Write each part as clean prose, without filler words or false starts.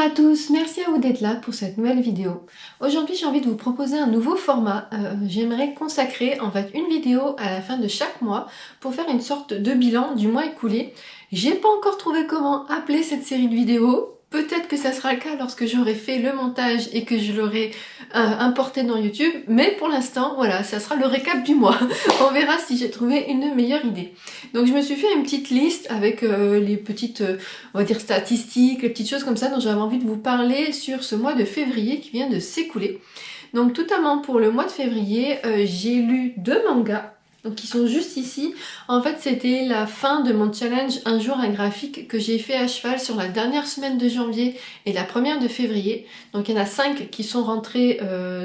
à tous, merci à vous d'être là pour cette nouvelle vidéo. Aujourd'hui j'ai envie de vous proposer un nouveau format. J'aimerais consacrer en fait une vidéo à la fin de chaque mois pour faire une sorte de bilan du mois écoulé. J'ai pas encore trouvé comment appeler cette série de vidéos. Peut-être que ça sera le cas lorsque j'aurai fait le montage et que je l'aurai importé dans YouTube, mais pour l'instant, voilà, ça sera le récap du mois. On verra si j'ai trouvé une meilleure idée. Donc je me suis fait une petite liste avec les petites, on va dire statistiques, les petites choses comme ça dont j'avais envie de vous parler sur ce mois de février qui vient de s'écouler. Donc notamment pour le mois de février, j'ai lu 2 mangas. Donc qui sont juste ici. En fait c'était la fin de mon challenge un jour un graphique que j'ai fait à cheval sur la dernière semaine de janvier et la première de février. Donc il y en a 5 qui sont rentrés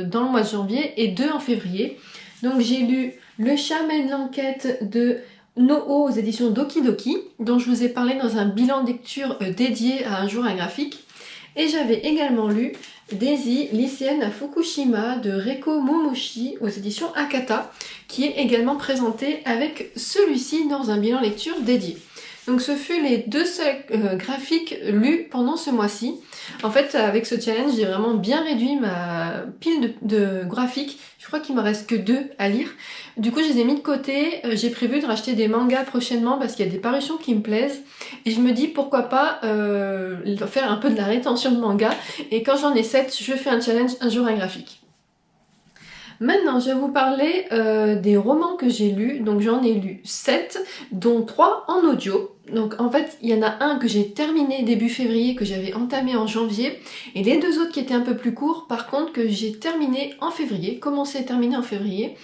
dans le mois de janvier et 2 en février. Donc j'ai lu Le chat mène l'enquête de No-Oh aux éditions Doki Doki, dont je vous ai parlé dans un bilan de lecture dédié à un jour un graphique. Et j'avais également lu Daisy, lycéenne à Fukushima de Reiko Momoshi aux éditions Akata, qui est également présenté avec celui-ci dans un bilan lecture dédié. Donc ce fut les 2 seuls graphiques lus pendant ce mois-ci. En fait, avec ce challenge, j'ai vraiment bien réduit ma pile de graphiques. Je crois qu'il me reste que 2 à lire. Du coup, je les ai mis de côté. J'ai prévu de racheter des mangas prochainement parce qu'il y a des parutions qui me plaisent. Et je me dis pourquoi pas faire un peu de la rétention de mangas. Et quand j'en ai 7, je fais un challenge un jour un graphique. Maintenant, je vais vous parler des romans que j'ai lus. Donc j'en ai lu 7, dont 3 en audio. Donc en fait, il y en a un que j'ai terminé début février, que j'avais entamé en janvier. Et les 2 autres qui étaient un peu plus courts, par contre, que j'ai terminé en février, commencé et terminé en février.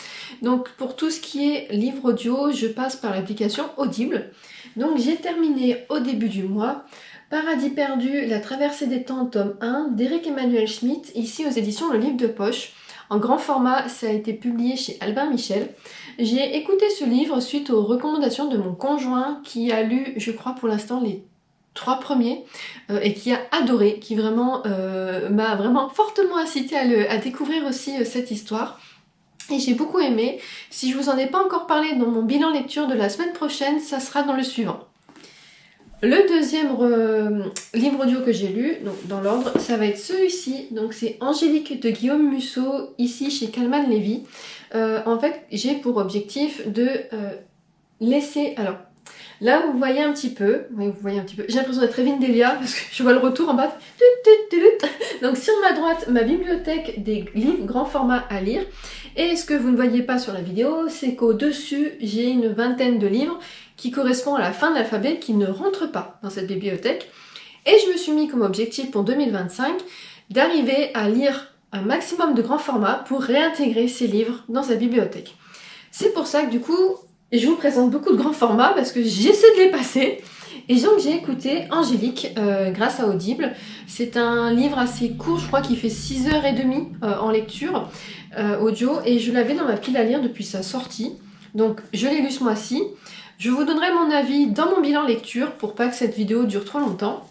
Donc pour tout ce qui est livre audio, je passe par l'application Audible. Donc j'ai terminé au début du mois Paradis perdu, la traversée des temps, tome 1, d'Eric Emmanuel Schmitt, ici aux éditions Le Livre de Poche. En grand format, ça a été publié chez Albin Michel. J'ai écouté ce livre suite aux recommandations de mon conjoint qui a lu, je crois pour l'instant, les 3 premiers et qui a adoré, qui vraiment m'a vraiment fortement incité à découvrir aussi cette histoire. Et j'ai beaucoup aimé. Si je vous en ai pas encore parlé dans mon bilan lecture de la semaine prochaine, ça sera dans le suivant. Le deuxième livre audio que j'ai lu, donc dans l'ordre, ça va être celui-ci. Donc c'est Angélique de Guillaume Musso, ici chez Calman Lévy. En fait, j'ai pour objectif de laisser... Alors, là vous voyez un petit peu, j'ai l'impression d'être Evelyne Delia parce que je vois le retour en bas. Donc sur ma droite, ma bibliothèque des livres grand format à lire. Et ce que vous ne voyez pas sur la vidéo, c'est qu'au-dessus, j'ai une vingtaine de livres qui correspondent à la fin de l'alphabet qui ne rentrent pas dans cette bibliothèque. Et je me suis mis comme objectif pour 2025 d'arriver à lire un maximum de grands formats pour réintégrer ces livres dans sa bibliothèque. C'est pour ça que du coup, je vous présente beaucoup de grands formats parce que j'essaie de les passer. Et donc j'ai écouté Angélique grâce à Audible. C'est un livre assez court, je crois qu'il fait 6h30 en lecture audio. Et je l'avais dans ma pile à lire depuis sa sortie. Donc je l'ai lu ce mois-ci. Je vous donnerai mon avis dans mon bilan lecture pour pas que cette vidéo dure trop longtemps.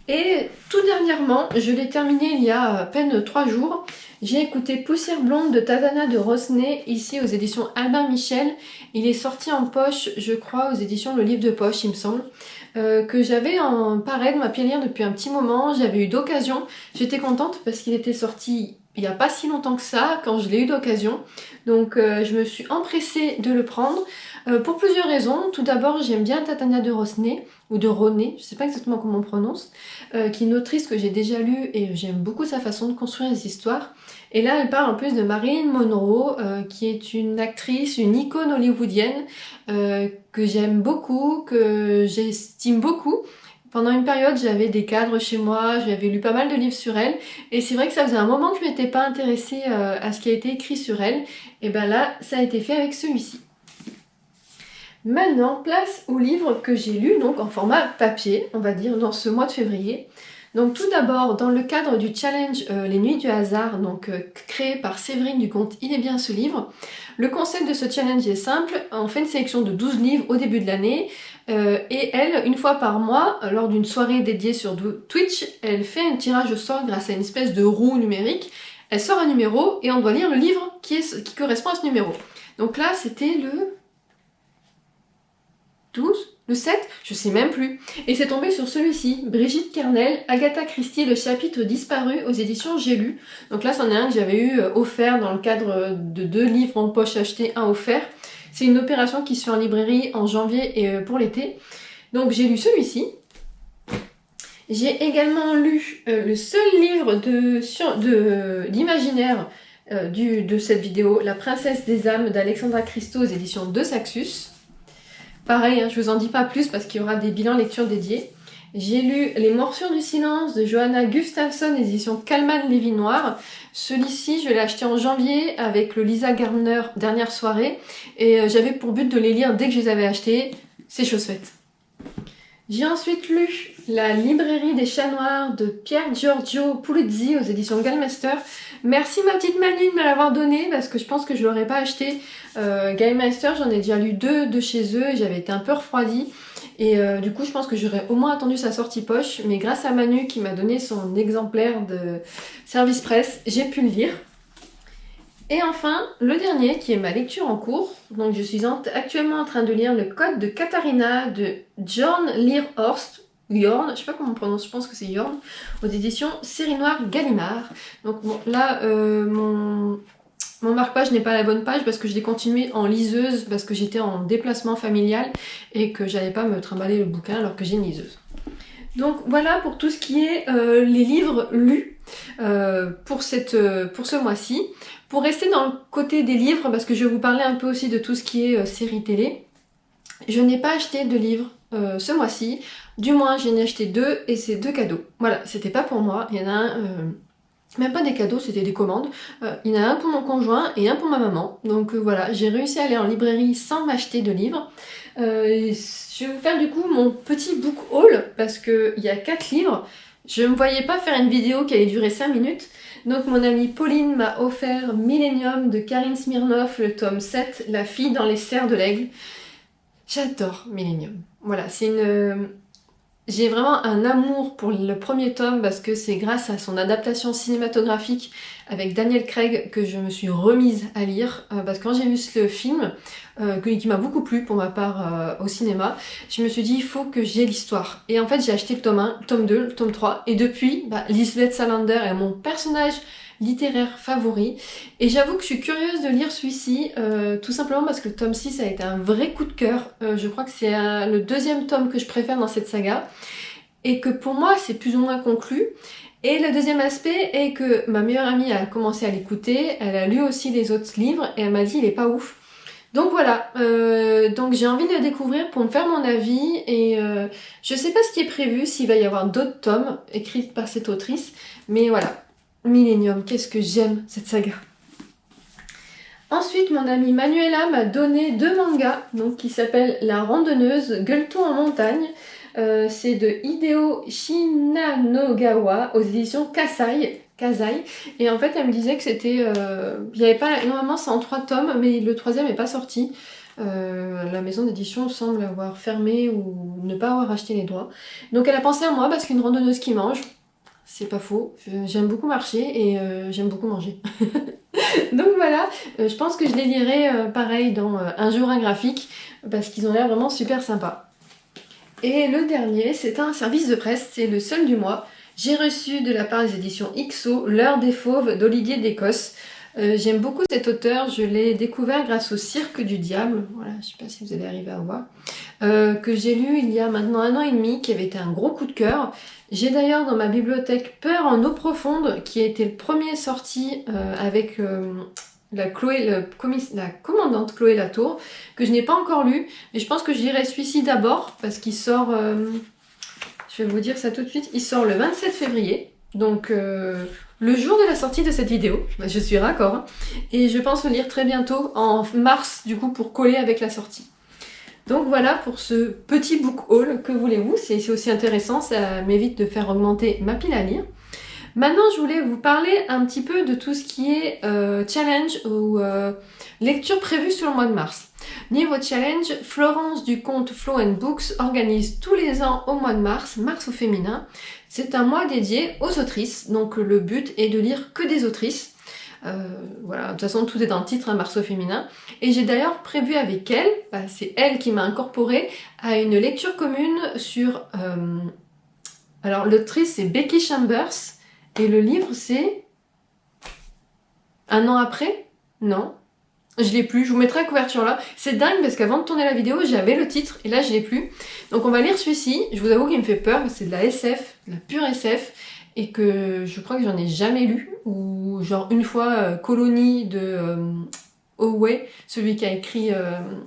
Et tout dernièrement, je l'ai terminé il y a à peine 3 jours. J'ai écouté Poussière blonde de Tatana de Rosnay, ici aux éditions Albin Michel. Il est sorti en poche, je crois, aux éditions Le Livre de Poche, il me semble. Que j'avais en pareil de ma pile à lire depuis un petit moment. J'avais eu d'occasion. J'étais contente parce qu'il était sorti il n'y a pas si longtemps que ça, quand je l'ai eu d'occasion. Donc je me suis empressée de le prendre. Pour plusieurs raisons. Tout d'abord, j'aime bien Tatana de Rosnay, ou de Roné, je sais pas exactement comment on prononce, qui est une autrice que j'ai déjà lue et j'aime beaucoup sa façon de construire les histoires. Et là, elle parle en plus de Marilyn Monroe, qui est une actrice, une icône hollywoodienne, que j'aime beaucoup, que j'estime beaucoup. Pendant une période, j'avais des cadres chez moi, j'avais lu pas mal de livres sur elle, et c'est vrai que ça faisait un moment que je m'étais pas intéressée à ce qui a été écrit sur elle, et ben là, ça a été fait avec celui-ci. Maintenant, place aux livres que j'ai lus, donc en format papier, on va dire, dans ce mois de février. Donc tout d'abord, dans le cadre du challenge Les Nuits du hasard, donc créé par Séverine du compte Il est bien ce livre, le concept de ce challenge est simple, on fait une sélection de 12 livres au début de l'année, et elle, une fois par mois, lors d'une soirée dédiée sur Twitch, elle fait un tirage au sort grâce à une espèce de roue numérique, elle sort un numéro et on doit lire le livre qui correspond à ce numéro. Donc là, c'était le 12, Le 7? Je sais même plus. Et c'est tombé sur celui-ci, Brigitte Kernel, Agatha Christie, le chapitre disparu aux éditions J'ai lu. Donc là, c'en est un que j'avais eu offert dans le cadre de 2 livres en poche achetés, un offert. C'est une opération qui se fait en librairie en janvier et pour l'été. Donc j'ai lu celui-ci. J'ai également lu le seul livre d'imaginaire de cette vidéo, La princesse des âmes d'Alexandra Christo aux éditions de Saxus. Pareil, hein, je vous en dis pas plus parce qu'il y aura des bilans lecture dédiés. J'ai lu Les morsures du silence de Johanna Gustafsson, éditions Kalman Lévy Noir. Celui-ci, je l'ai acheté en janvier avec le Lisa Gardner dernière soirée et j'avais pour but de les lire dès que je les avais achetés. C'est chose faite. J'ai ensuite lu La librairie des chats noirs de Pier Giorgio Pulizzi aux éditions Gallmeister. Merci ma petite Manu de me l'avoir donné parce que je pense que je l'aurais pas acheté. Gallmeister, j'en ai déjà lu 2 de chez eux et j'avais été un peu refroidie. Et du coup, je pense que j'aurais au moins attendu sa sortie poche. Mais grâce à Manu qui m'a donné son exemplaire de service presse, j'ai pu le lire. Et enfin, le dernier qui est ma lecture en cours. Donc je suis actuellement en train de lire Le Code de Katharina de Jorn Leerhorst. Jorn, je sais pas comment on prononce, je pense que c'est Jorn, aux éditions Série Noire Gallimard. Donc bon, là, mon marque-page n'est pas la bonne page parce que je l'ai continué en liseuse parce que j'étais en déplacement familial et que j'allais pas me trimballer le bouquin alors que j'ai une liseuse. Donc voilà pour tout ce qui est les livres lus pour ce mois-ci. Pour rester dans le côté des livres, parce que je vais vous parler un peu aussi de tout ce qui est série télé, je n'ai pas acheté de livres ce mois-ci. Du moins, j'en ai acheté 2 et c'est 2 cadeaux. Voilà, c'était pas pour moi. Il y en a un, même pas des cadeaux, c'était des commandes. Il y en a un pour mon conjoint et un pour ma maman. Donc voilà, j'ai réussi à aller en librairie sans m'acheter de livres. Je vais vous faire du coup mon petit book haul parce qu'il y a 4 livres. Je ne me voyais pas faire une vidéo qui allait durer 5 minutes. Donc mon amie Pauline m'a offert Millennium de Karine Smirnoff, le tome 7, La fille dans les serres de l'aigle. J'adore Millennium. Voilà, c'est une... J'ai vraiment un amour pour le premier tome parce que c'est grâce à son adaptation cinématographique avec Daniel Craig que je me suis remise à lire. Parce que quand j'ai vu ce film, qui m'a beaucoup plu pour ma part au cinéma, je me suis dit il faut que j'ai l'histoire. Et en fait j'ai acheté le tome 1, le tome 2, le tome 3 et depuis, Lisbeth Salander est mon personnage littéraire favori. Et j'avoue que je suis curieuse de lire celui-ci, tout simplement parce que le tome 6 a été un vrai coup de cœur. Je crois que c'est le 2e tome que je préfère dans cette saga. Et que pour moi, c'est plus ou moins conclu. Et le deuxième aspect est que ma meilleure amie a commencé à l'écouter, elle a lu aussi les autres livres et elle m'a dit il est pas ouf. Donc voilà, donc j'ai envie de le découvrir pour me faire mon avis et je sais pas ce qui est prévu, s'il va y avoir d'autres tomes écrits par cette autrice, mais voilà. Millennium, qu'est-ce que j'aime cette saga. Ensuite, mon amie Manuela m'a donné 2 mangas donc, qui s'appellent La randonneuse, Gueuleton en montagne. C'est de Hideo Shinanogawa aux éditions Kasai. Et en fait, elle me disait que c'était... il y avait pas, normalement, c'est en 3 tomes, mais le 3e n'est pas sorti. La maison d'édition semble avoir fermé ou ne pas avoir acheté les droits. Donc elle a pensé à moi parce qu'une randonneuse qui mange, c'est pas faux. J'aime beaucoup marcher et j'aime beaucoup manger. Donc voilà, je pense que je les lirai pareil dans Un jour un graphique parce qu'ils ont l'air vraiment super sympas. Et le dernier, c'est un service de presse, c'est le seul du mois. J'ai reçu de la part des éditions XO L'heure des fauves d'Olivier Descosses. J'aime beaucoup cet auteur, je l'ai découvert grâce au Cirque du Diable, voilà, je sais pas si vous allez arriver à voir, que j'ai lu il y a maintenant 1 an et demi, qui avait été un gros coup de cœur. J'ai d'ailleurs dans ma bibliothèque Peur en eau profonde, qui a été le premier sorti avec la commandante Chloé Latour, que je n'ai pas encore lu, mais je pense que je lirai celui-ci d'abord, parce qu'il sort, je vais vous dire ça tout de suite, il sort le 27 février, donc le jour de la sortie de cette vidéo, je suis raccord, hein, et je pense le lire très bientôt, en mars du coup, pour coller avec la sortie. Donc voilà pour ce petit book haul, que voulez-vous, c'est aussi intéressant, ça m'évite de faire augmenter ma pile à lire. Maintenant je voulais vous parler un petit peu de tout ce qui est challenge ou lecture prévue sur le mois de mars. Niveau challenge, Florence du compte Flow & Books organise tous les ans au mois de mars au féminin. C'est un mois dédié aux autrices, donc le but est de lire que des autrices. Voilà, de toute façon tout est dans le titre, un Mars au féminin. Et j'ai d'ailleurs prévu avec elle, c'est elle qui m'a incorporée à une lecture commune sur... alors l'autrice c'est Becky Chambers, et le livre c'est... Un an après? Non. Je l'ai plus, je vous mettrai la couverture là. C'est dingue parce qu'avant de tourner la vidéo, j'avais le titre et là je l'ai plus. Donc on va lire celui-ci. Je vous avoue qu'il me fait peur, c'est de la SF, de la pure SF, et que je crois que j'en ai jamais lu. Ou genre une fois Colonie de Howe, celui qui a écrit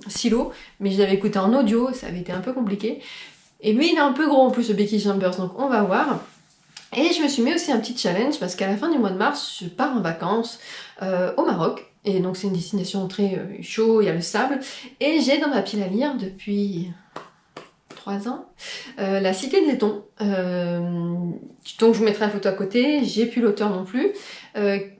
Silo, mais je l'avais écouté en audio, ça avait été un peu compliqué. Et lui il est un peu gros en plus, le Becky Chambers, donc on va voir. Et je me suis mis aussi un petit challenge parce qu'à la fin du mois de mars, je pars en vacances au Maroc. Et donc c'est une destination très chaud, il y a le sable. Et j'ai dans ma pile à lire depuis 3 ans La Cité de Letton. Donc je vous mettrai la photo à côté, j'ai plus l'auteur non plus.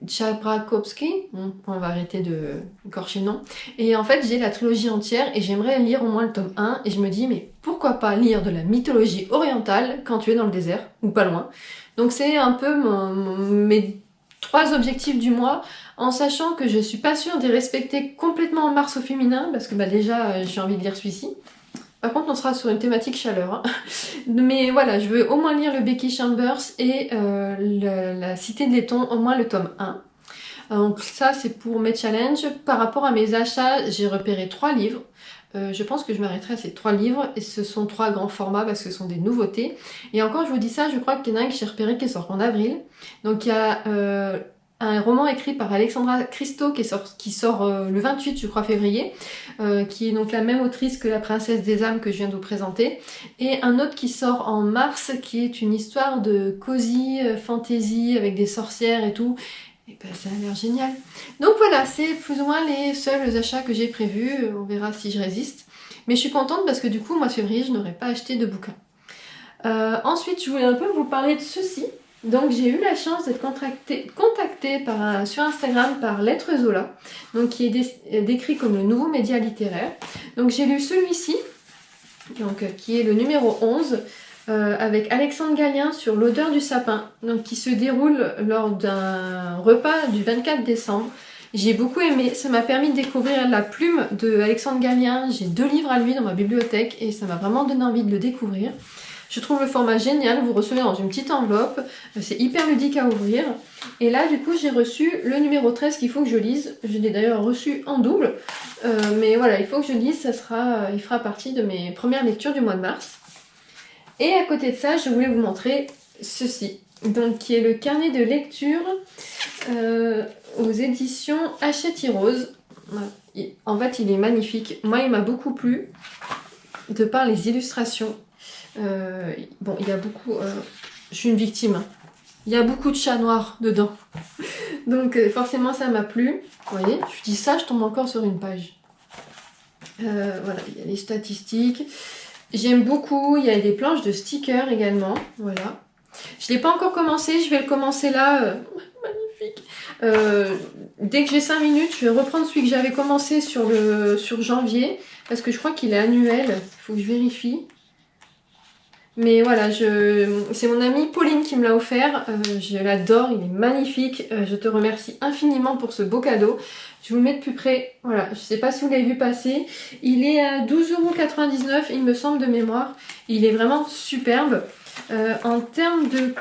Tchabrakowski, on va arrêter de écorcher le nom. Et en fait j'ai la trilogie entière et j'aimerais lire au moins le tome 1. Et je me dis mais pourquoi pas lire de la mythologie orientale quand tu es dans le désert, ou pas loin. Donc c'est un peu mes 3 objectifs du mois, en sachant que je suis pas sûre de les respecter complètement en mars au féminin, parce que déjà j'ai envie de lire celui-ci. Par contre on sera sur une thématique chaleur. Hein. Mais voilà, je veux au moins lire le Becky Chambers et la Cité de Letton, au moins le tome 1. Donc ça c'est pour mes challenges. Par rapport à mes achats, j'ai repéré 3 livres. Je pense que je m'arrêterai à ces 3 livres, et ce sont 3 grands formats parce que ce sont des nouveautés. Et encore je vous dis ça, je crois qu'il y en a un que j'ai repéré qui sort en avril. Donc il y a un roman écrit par Alexandra Christo qui sort le 28 je crois février, qui est donc la même autrice que La Princesse des âmes que je viens de vous présenter, et un autre qui sort en mars qui est une histoire de cosy fantasy avec des sorcières et tout. Et ben, ça a l'air génial. Donc voilà, c'est plus ou moins les seuls achats que j'ai prévus. On verra si je résiste. Mais je suis contente parce que du coup, au mois de février, je n'aurais pas acheté de bouquin. Ensuite, je voulais un peu vous parler de ceci. Donc j'ai eu la chance d'être contactée sur Instagram par Lettre Zola, donc qui est décrit comme le nouveau média littéraire. Donc j'ai lu celui-ci, qui est le numéro 11, avec Alexandre Gallien sur L'odeur du sapin, donc qui se déroule lors d'un repas du 24 décembre. J'ai beaucoup aimé, ça m'a permis de découvrir la plume de Alexandre Gallien. J'ai 2 livres à lui dans ma bibliothèque et ça m'a vraiment donné envie de le découvrir. Je trouve le format génial, vous recevez dans une petite enveloppe, c'est hyper ludique à ouvrir. Et là du coup j'ai reçu le numéro 13 qu'il faut que je lise, je l'ai d'ailleurs reçu en double, mais voilà, il faut que je lise, il fera partie de mes premières lectures du mois de mars. Et à côté de ça, je voulais vous montrer ceci, donc qui est le carnet de lecture aux éditions Hachette Rose. En fait il est magnifique, moi il m'a beaucoup plu, de par les illustrations. Bon, il y a beaucoup... je suis une victime. Hein. Il y a beaucoup de chats noirs dedans. Donc forcément ça m'a plu. Vous voyez, je dis ça, je tombe encore sur une page. Voilà, il y a les statistiques. J'aime beaucoup. Il y a des planches de stickers également. Voilà. Je ne l'ai pas encore commencé. Je vais le commencer là. Magnifique. Dès que j'ai 5 minutes, je vais reprendre celui que j'avais commencé sur janvier. Parce que je crois qu'il est annuel. Il faut que je vérifie. Mais voilà, c'est mon amie Pauline qui me l'a offert, je l'adore, il est magnifique, je te remercie infiniment pour ce beau cadeau. Je vous le mets de plus près, voilà, je ne sais pas si vous l'avez vu passer, il est à 12,99 €, il me semble de mémoire, il est vraiment superbe. En termes de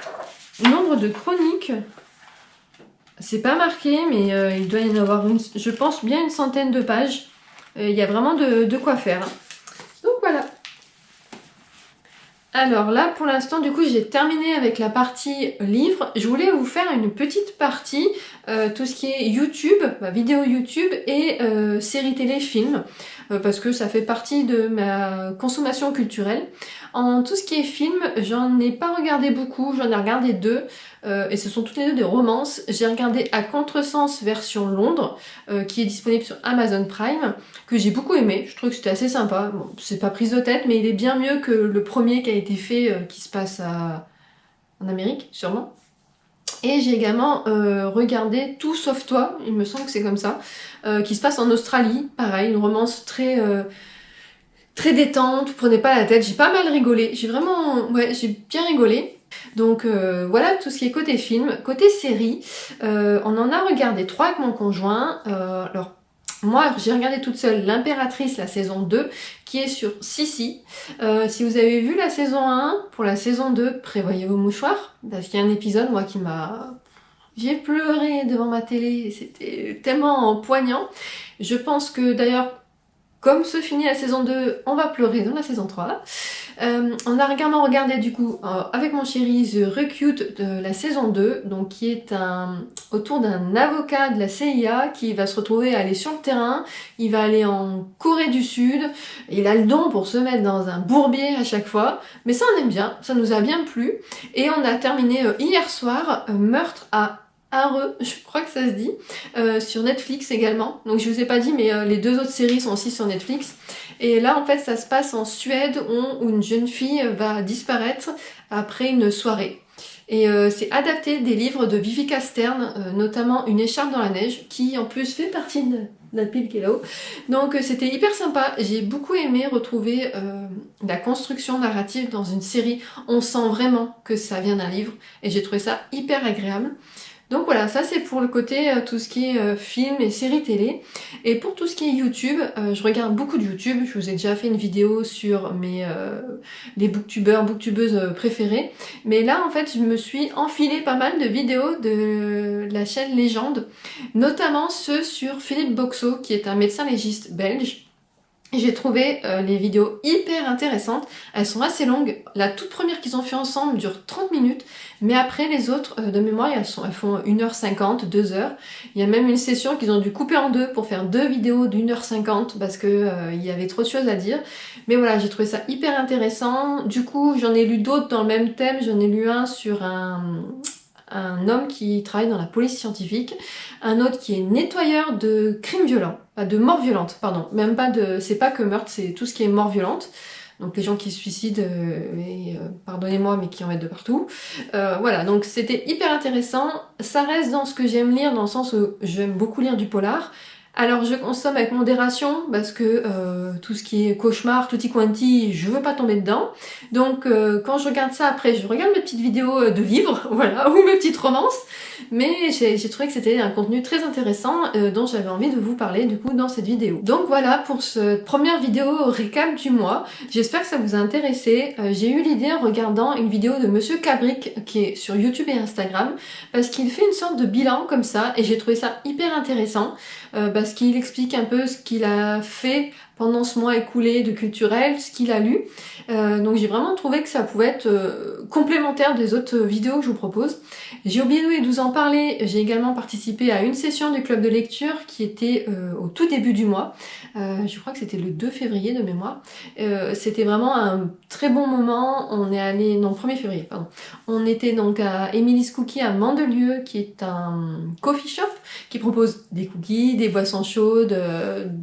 nombre de chroniques, c'est pas marqué, mais il doit y en avoir je pense bien une centaine de pages, il y a vraiment de quoi faire. Donc voilà. Alors là, pour l'instant, du coup, j'ai terminé avec la partie livre. Je voulais vous faire une petite partie, tout ce qui est YouTube, vidéo YouTube et séries télé, films, parce que ça fait partie de ma consommation culturelle. En tout ce qui est film, j'en ai pas regardé beaucoup, j'en ai regardé 2, et ce sont toutes les 2 des romances. J'ai regardé À Contresens version Londres, qui est disponible sur Amazon Prime, que j'ai beaucoup aimé, je trouve que c'était assez sympa. Bon, c'est pas prise de tête, mais il est bien mieux que le premier qui a été fait, qui se passe en Amérique, sûrement. Et j'ai également regardé Tout sauf toi, il me semble que c'est comme ça, qui se passe en Australie, pareil, une romance très détente, vous prenez pas la tête, j'ai pas mal rigolé, j'ai bien rigolé. Donc voilà tout ce qui est côté film. Côté série, on en a regardé 3 avec mon conjoint. Alors moi j'ai regardé toute seule L'Impératrice, la saison 2, qui est sur Sissi. Si vous avez vu la saison 1, pour la saison 2, prévoyez vos mouchoirs, parce qu'il y a un épisode moi qui m'a... J'ai pleuré devant ma télé, c'était tellement poignant. Je pense que d'ailleurs, comme se finit la saison 2, on va pleurer dans la saison 3. On a également regardé du coup avec mon chéri The Recute de la saison 2, donc qui est autour d'un avocat de la CIA qui va se retrouver à aller sur le terrain. Il va aller en Corée du Sud, il a le don pour se mettre dans un bourbier à chaque fois, mais ça on aime bien, ça nous a bien plu. Et on a terminé hier soir Meurtre à Arreux, je crois que ça se dit, sur Netflix également. Donc je vous ai pas dit, mais les 2 autres séries sont aussi sur Netflix. Et là en fait ça se passe en Suède où une jeune fille va disparaître après une soirée. Et c'est adapté des livres de Vivica Stern, notamment Une écharpe dans la neige, qui en plus fait partie de la pile qui est là-haut. Donc c'était hyper sympa, j'ai beaucoup aimé retrouver la construction narrative dans une série. On sent vraiment que ça vient d'un livre et j'ai trouvé ça hyper agréable. Donc voilà, ça c'est pour le côté tout ce qui est film et séries télé. Et pour tout ce qui est YouTube, je regarde beaucoup de YouTube. Je vous ai déjà fait une vidéo sur les booktubeurs, booktubeuses préférées. Mais là en fait je me suis enfilé pas mal de vidéos de la chaîne Légende, notamment ceux sur Philippe Boxeau, qui est un médecin légiste belge. J'ai trouvé les vidéos hyper intéressantes, elles sont assez longues. La toute première qu'ils ont fait ensemble dure 30 minutes, mais après les autres, de mémoire, elles font 1h50, 2h. Il y a même une session qu'ils ont dû couper en 2 pour faire 2 vidéos d'1h50 parce que il y avait trop de choses à dire. Mais voilà, j'ai trouvé ça hyper intéressant. Du coup, j'en ai lu d'autres dans le même thème. J'en ai lu un sur un homme qui travaille dans la police scientifique, un autre qui est nettoyeur de crimes violents, de morts violentes, pardon, même pas de, c'est pas que meurtre, c'est tout ce qui est mort violente, donc les gens qui se suicident, pardonnez-moi, mais qui en mettent de partout. Voilà, donc c'était hyper intéressant, ça reste dans ce que j'aime lire, dans le sens où j'aime beaucoup lire du polar. Alors je consomme avec modération parce que tout ce qui est cauchemar, tutti quanti, je veux pas tomber dedans. Donc quand je regarde ça après, je regarde mes petites vidéos de livres, voilà, ou mes petites romances. Mais j'ai trouvé que c'était un contenu très intéressant dont j'avais envie de vous parler du coup dans cette vidéo. Donc voilà pour cette première vidéo récap du mois. J'espère que ça vous a intéressé. J'ai eu l'idée en regardant une vidéo de Monsieur Cabric qui est sur YouTube et Instagram parce qu'il fait une sorte de bilan comme ça et j'ai trouvé ça hyper intéressant. Parce qu'il explique un peu ce qu'il a fait pendant ce mois écoulé de culturel, ce qu'il a lu. Donc j'ai vraiment trouvé que ça pouvait être complémentaire des autres vidéos que je vous propose. J'ai oublié de vous en parler, j'ai également participé à une session du club de lecture qui était au tout début du mois. Je crois que c'était le 2 février de mémoire. C'était vraiment un très bon moment. On est allé, non, 1er février, pardon. On était donc à Emily's Cookie à Mandelieu, qui est un coffee shop qui propose des cookies, des boissons chaudes,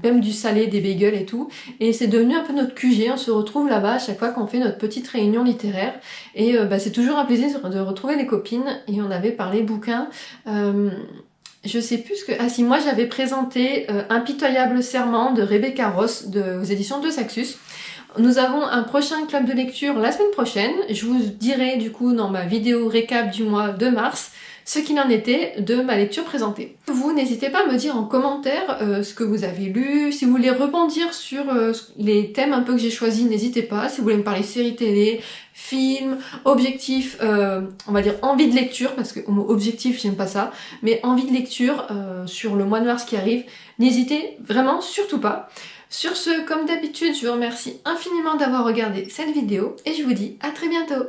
même du salé, des bagels et tout. Et c'est devenu un peu notre QG, on se retrouve là-bas à chaque fois qu'on fait notre petite réunion littéraire. Et c'est toujours un plaisir de retrouver les copines. Et on avait parlé bouquins. Je sais plus ce que... Ah si, moi j'avais présenté Impitoyable serment de Rebecca Ross aux éditions de Saxus. Nous avons un prochain club de lecture la semaine prochaine. Je vous dirai du coup dans ma vidéo récap du mois de mars ce qu'il en était de ma lecture présentée. Vous n'hésitez pas à me dire en commentaire ce que vous avez lu, si vous voulez rebondir sur les thèmes un peu que j'ai choisis, n'hésitez pas, si vous voulez me parler séries télé, films, objectifs, on va dire envie de lecture, parce que au mot objectif j'aime pas ça, mais envie de lecture sur le mois de mars qui arrive, n'hésitez vraiment surtout pas. Sur ce, comme d'habitude, je vous remercie infiniment d'avoir regardé cette vidéo et je vous dis à très bientôt.